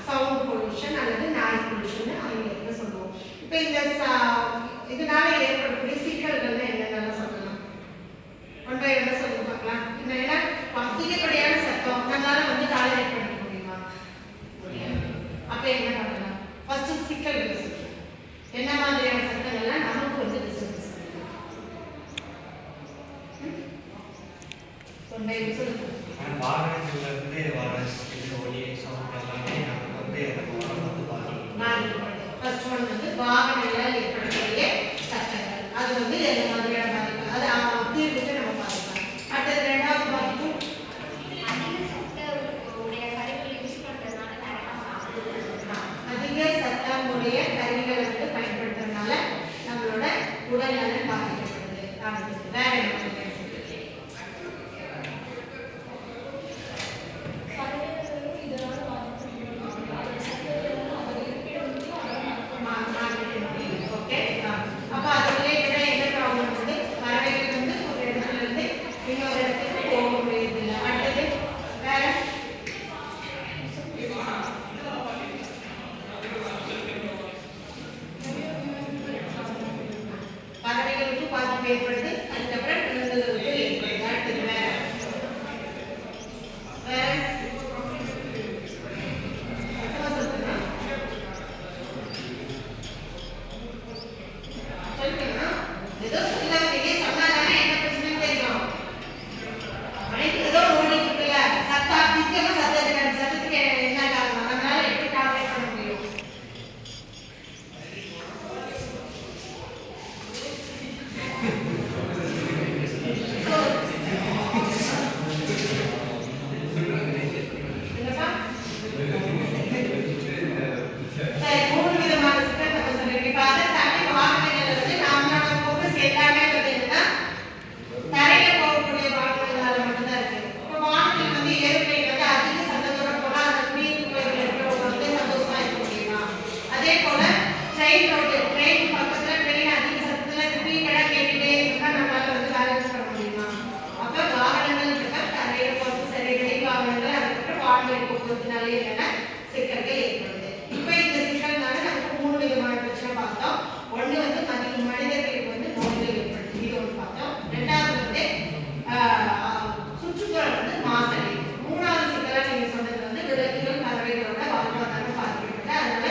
Sound pollution அல்லது noise pollution ஆங்கிலத்தில் சொல்லுவோம். இப்போ இந்த இதனால ஏற்படக்கூடிய சிக்கல்கள் என்னென்ன சொல்லலாம்? ஒன் பை ஒன்னா சொல்லி பார்க்கலாம். ஏன்னா அதிகப்படியான சத்தம் நம்மளால டாலரேட் பண்ணிக்க முடியுமா? அப்ப என்ன பண்ணலாம்? ஃபர்ஸ்ட் சிக்கல்கள் சொல்லுங்க. என்ன மாதிரியான சத்தங்கள்லாம் நமக்கு டிஸ்டர்பன்ஸ் பண்ணும்? ஒன் பை ஒன் சொல்லுங்க. வாகனங்கள்ல இருந்து வர ஒலி சவுண்ட் எல்லாமே நமக்கு பாதிக்கும். ஃபர்ஸ்ட் ஒன் வாகனங்களால் ஏற்படக்கூடிய சத்தங்கள். அது எந்த மாதிரியான பாதிப்பு? அது தீர்வுக்கு நம்ம பார்க்கலாம். அடுத்தது ரெண்டாவது பாதிப்பு அதிக சத்தம் உடைய கருவிகளை பயன்படுத்துறதுனால நம்மளோட உடல் நலன் பாதிக்கப்படுது. வேற என்ன? ஏற்படுது. அதுக்கப்புறம் விலங்குகளுக்கு ஏற்படுது. அடுத்தது வேற சொல்லுங்க. ஏதோ சொல்லாம சொன்னாதானே என்ன பிரச்சனை தெரியும். ஏதோ ஓடிட்டு இருக்குல்ல சத்தம் அதிகமா சத்தத்துக்கு என்ன காரணம்? நம்மளால எப்படி டாலரேட் பண்ண முடியும்? சிக்கல்கள் ஏற்படுது. இப்ப இந்த சிக்கல்னால நமக்கு 3 விதமான பிரச்சனை பார்த்தோம். ஒண்ணு மனிதர்களுக்கு நோய்கள் ஏற்படுது. இது ஒன்று பார்த்தோம். ரெண்டாவது சுற்றுச்சூழல் மாசடைவு. மூணாவது சிக்கலா நீங்க சொன்னது விலங்குகள் பறவைகளோட வாழ்வாதாரம் பாதிக்கப்பட்டு அதனால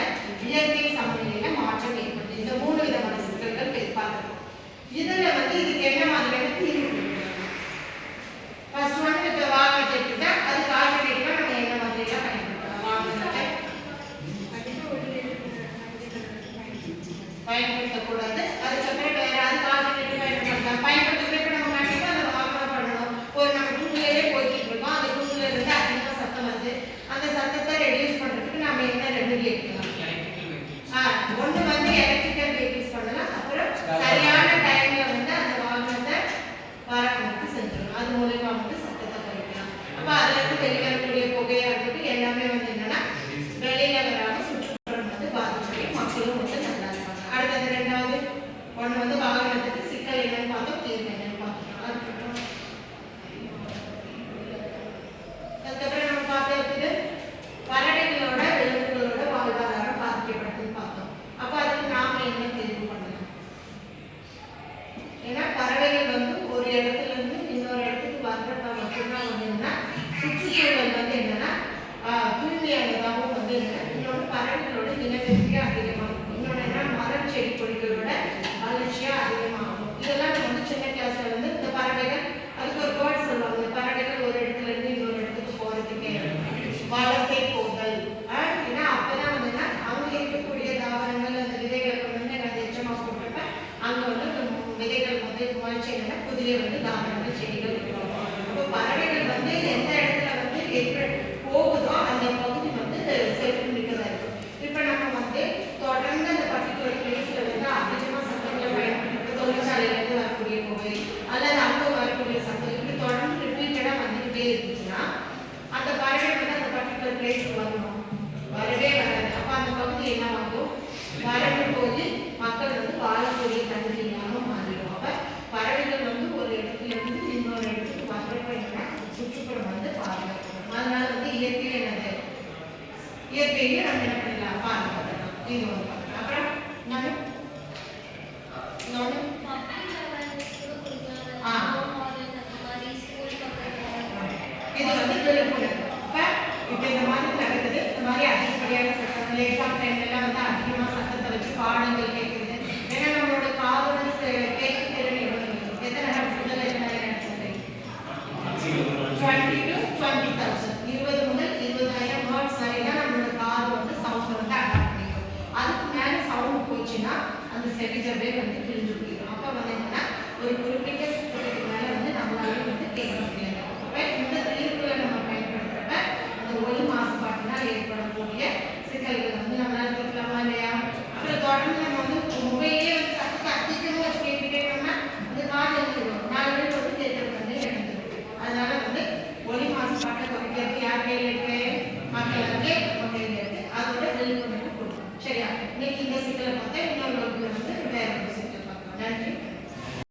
இயற்கை சமநிலையில மாற்றம் ஏற்படுது. இந்த 3 விதமான சிக்கல்கள் பார்க்கிறோம். இதுல இதுக்கு என்ன மாதிரியான தீர்வு? ஃபர்ஸ்ட் ஒன் இந்த வாகனத்தை எடுத்துட்டா அதுக்கு ஆல்டர்னேட்டிவா நம்ம என்ன மாதிரிலாம் பயன்படுத்தக்கூடாது. அதுக்கப்புறம் வேற அதுக்கு ஆல்டர்னேட்டிவா என்ன பண்ணலாம்? பயன்படுத்துறதுக்கு நம்ம கண்டிப்பா அந்த வாகனம் பண்ணணும். ஒரு நம்ம டூவிலே போயிட்டு இருக்கோம். அந்த டூவில இருந்து அதிகமா சத்தம் வருது. அந்த சத்தத்தை ரெடியூஸ் பண்றதுக்கு நம்ம என்ன ரெமெடி எடுக்கலாம்? ஒண்ணு எலக்ட்ரிக்கல் வெஹிக்கிள்ஸ் பண்ணலாம். அப்புறம் சரியான டைம்ல அந்த வாகனத்தை பராமரிப்பு செஞ்சிடணும். அது மூலமா சத்தத்தை குறைக்கலாம். அப்ப அதுல இருந்து வெளிவரக்கூடிய புகையா இருக்கட்டும் எல்லாமே என்னன்னா வெளியில வராம சுற்றுப்புறம் பாதிச்சு மக்களும் நல்லா இருப்பாங்க. அடுத்தது ரெண்டாவது ஒண்ணு வாகனத்துக்கு சிக்கல் என்னன்னு பார்த்தோம், தீர்வு என்னன்னு பார்த்தோம். அதுக்கப்புறம் நம்ம பார்த்தது பறவைகளோட விலங்குகளோட வாழ்வாதாரம் பாதிக்கப்படுதுன்னு பார்த்தோம். அப்ப அதுக்கு நாம என்ன தீர்வு பண்ணலாம்? ஏன்னா பறவைகள் ஒரு இடத்துல இருந்து இன்னொரு இடத்துக்கு வர்றப்ப மட்டும்தான் என்னன்னா சுற்றுச்சூழல் என்னன்னா தூய்மையானதாகவும் இன்னொன்று பறவைகளோட இனப்பெருக்கே அதிகமாகும். இன்னொன்று என்ன மரம் செடி கொடிகளோட வளர்ச்சியா அதிகமாகும். இதெல்லாம் நம்ம சின்ன கிளாஸ்ல இந்த பறவைகள் அதுக்கு ஒரு வேர்ட் சொல்லுவாங்க. இந்த பறவைகள் ஒரு இடத்துல இருந்து இன்னொரு இடத்துக்கு போறதுக்கு வலசை போதல். ஏன்னா அப்பதான் அங்க இருக்கக்கூடிய தாவரங்கள் அந்த விதைகளை கொண்டு அந்த எச்சமா போட்டப்ப அங்க விதைகள் முளைச்சு புதிய தாவரங்கள் செடிகள் இருக்கும். அப்போ பறவைகள் எந்த இடத்துல போகுதோ அந்த பகுதி செல்ஃப் மிக்கதா இருக்கும். இப்ப நம்ம தொடர்ந்து அந்த பர்டிகுலர் பிளேஸ்ல அதிகமா சத்தங்களை பயன்படுத்தி தொழிற்சாலையில இருந்து வரக்கூடிய புகை அல்லது அங்க வரக்கூடிய சத்தம் இப்படி தொடர்ந்து ரிப்பீட்டடா வந்துகிட்டே இருந்துச்சுன்னா அந்த பறவைகள் அந்த பர்டிகுலர் பிளேஸ்க்கு வரணும், வரவே வராது. அப்ப அந்த பகுதி என்ன ஆகும்? வறண்டு போய் மக்கள் வாழக்கூடிய தகுதி இல்லாம மாறிடும். அப்ப பறவைகள் ஒரு இடத்துல இருந்து இன்னொரு இடத்துக்கு வர்றப்ப என்ன சுற்றுப்புறம் பாதுகாக்கணும். அதனால இயற்கை என்னது? இயற்கை இதையும் நம்ம என்ன பண்ணலாம் பார்க்கலாம். இது ஒன்று பார்க்கலாம். அப்புறம் இன்னொன்று இன்னொன்று இது வந்து விழிப்புணர்வு. இப்போ இந்த மாதிரி நடக்குது. இந்த மாதிரி அதிகப்படியான சத்தம் எக்ஸாம் டைம்லாம் வந்து அதிகமாக சத்தத்தை வச்சு பாடங்கள் கேட்குறது. ஏன்னா நம்மளோட காதோட கேட்கு திறன் எத்தனை ஹெர்ட்ஸ் முதல்ல எத்தனை ஹெர்ட்ஸ் 20 to 20,000 20 முதல் 20,000 ஹெர்ட்ஸ் வரை தான் நம்மளோட காது வந்து சவுண்ட் வந்து அடாப்ட் பண்ணிக்கும். அதுக்கு மேலே சவுண்ட் போச்சுன்னா அந்த செவிஜவே வந்து கிழிஞ்சு போயிடும். அப்போ வந்து என்னன்னா ஒரு குறிப்பிட்ட சத்தத்துக்கு மேலே வந்து நம்மளால வந்து கேட்க முடியாது. அப்போ இந்த தீர்வுகளை நம்ம பயன்படுத்துறப்ப அந்த ஒலி மாசுபாட்டினால் ஏற்படக்கூடிய சிக்கல்கள் வந்து நம்மளால தீர்க்கலாமா இல்லையா? அப்புறம் தொடர்ந்து நம்ம வந்து மொபைலே வந்து சத்தத்தை அதிகமாக வச்சு கேட்டுட்டே இருக்கோம்னா அந்த காது எழுதிடும். 4 பேர் வந்து கேட்கறது வந்து எழுந்துடும். அதனால வந்து ஒலி மாசுபாட்டை குறைக்கிறது யார் கையில் இருக்கு? மக்கள் வந்து